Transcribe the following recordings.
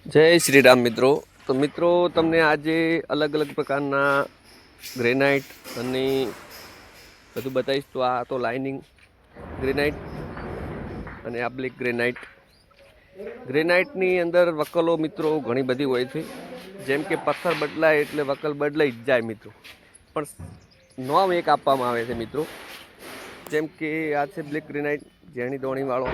જય શ્રી રામ મિત્રો. તો મિત્રો તમને આજે અલગ અલગ પ્રકારના ગ્રેનાઇટ અને બધું બતાવીશ. તો આ તો લાઇનિંગ ગ્રેનાઇટ અને આ બ્લેક ગ્રેનાઇટ. ગ્રેનાઇટની અંદર વકલો મિત્રો ઘણી બધી હોય છે. જેમ કે પથ્થર બદલાય એટલે વકલ બદલાઈ જ જાય મિત્રો, પણ નોમ એક આપવામાં આવે છે મિત્રો. જેમ કે આ છે બ્લેક ગ્રેનાઇટ, ઝેણી દોણીવાળો.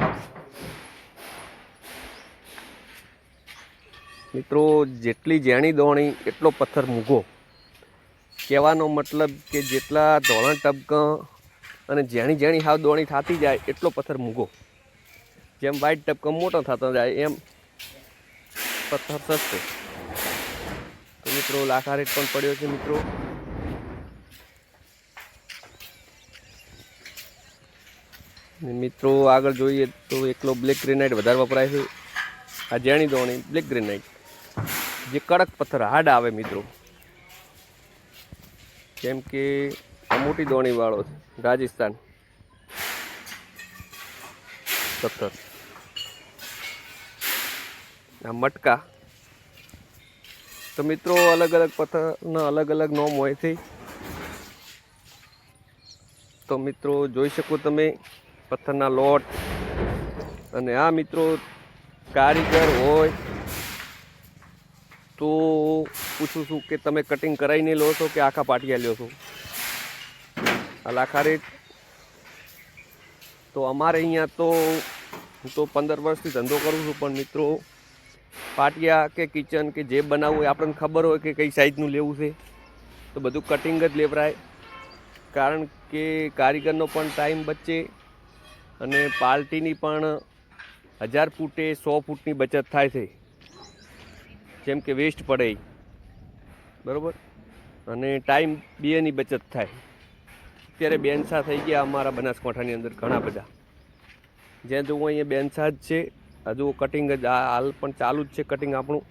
મિત્રો જેટલી ઝેણી દોણી એટલો પથ્થર મૂગો. કહેવાનો મતલબ કે જેટલા ધોળણ ટપકા અને ઝેણી ઝેણી હાવ દોણી થતી જાય એટલો પથ્થર મૂગો. જેમ વાઇટ ટપકા મોટો થતો જાય એમ પથ્થર સસ્તો. તો મિત્રો લાખા રેટ પણ પડ્યો છે મિત્રો. મિત્રો આગળ જોઈએ તો એકલો બ્લેક ગ્રેનાઇટ વધારે વપરાય છે. આ ઝેણી દોણી બ્લેક ગ્રેનાઇટ જે કડક પથ્થર હાર્ડ આવે મિત્રો. જેમ કે આ મોટી દોણીવાળો રાજસ્થાન પથ્થર, આ મટકા. તો મિત્રો અલગ અલગ પથ્થરના અલગ અલગ નોમ હોય છે. તો મિત્રો જોઈ શકો તમે પથ્થરના લોટ. અને આ મિત્રો કારીગર હોય તો પૂછું છું કે તમે કટિંગ કરાવીને લો છો કે આખા પાટિયા લો છો. આ લાખા રેટ. તો અમારે અહીંયા તો હું તો 15 વર્ષથી ધંધો કરું છું, પણ મિત્રો પાટિયા કે કિચન કે જે બનાવવું હોય આપણને ખબર હોય કે કઈ સાઈઝનું લેવું છે તો બધું કટિંગ જ લેવરાય. કારણ કે કારીગરનો પણ ટાઈમ બચે અને પાર્ટીની પણ 1000 ફૂટે 100 ફૂટની બચત થાય છે. જેમ કે વેસ્ટ પડે બરાબર, અને ટાઈમ બેની બચત થાય. અત્યારે બેનસા થઈ ગયા અમારા બનાસકાંઠાની અંદર ઘણા બધા. જ્યાં જોવું અહીંયા બેનસા જ છે. હજુ કટિંગ જ હાલ પણ ચાલુ જ છે કટિંગ આપણું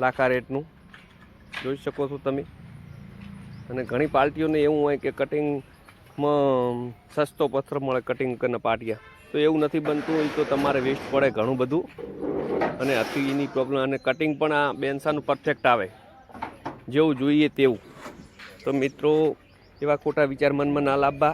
લાખા રેટનું, જોઈ શકો છો તમે. અને ઘણી પાર્ટીઓને એવું હોય કે કટિંગમાં સસ્તો પથ્થર મળે કટિંગ કરીને પાટિયા, તો એવું નથી બનતું હોય. તો તમારે વેસ્ટ પડે ઘણું બધું અને હતી એની પ્રોબ્લેમ. અને કટિંગ પણ આ બેનસાનું પરફેક્ટ આવે જેવું જોઈએ તેવું. તો મિત્રો એવા ખોટા વિચાર મનમાં ના લાવવા.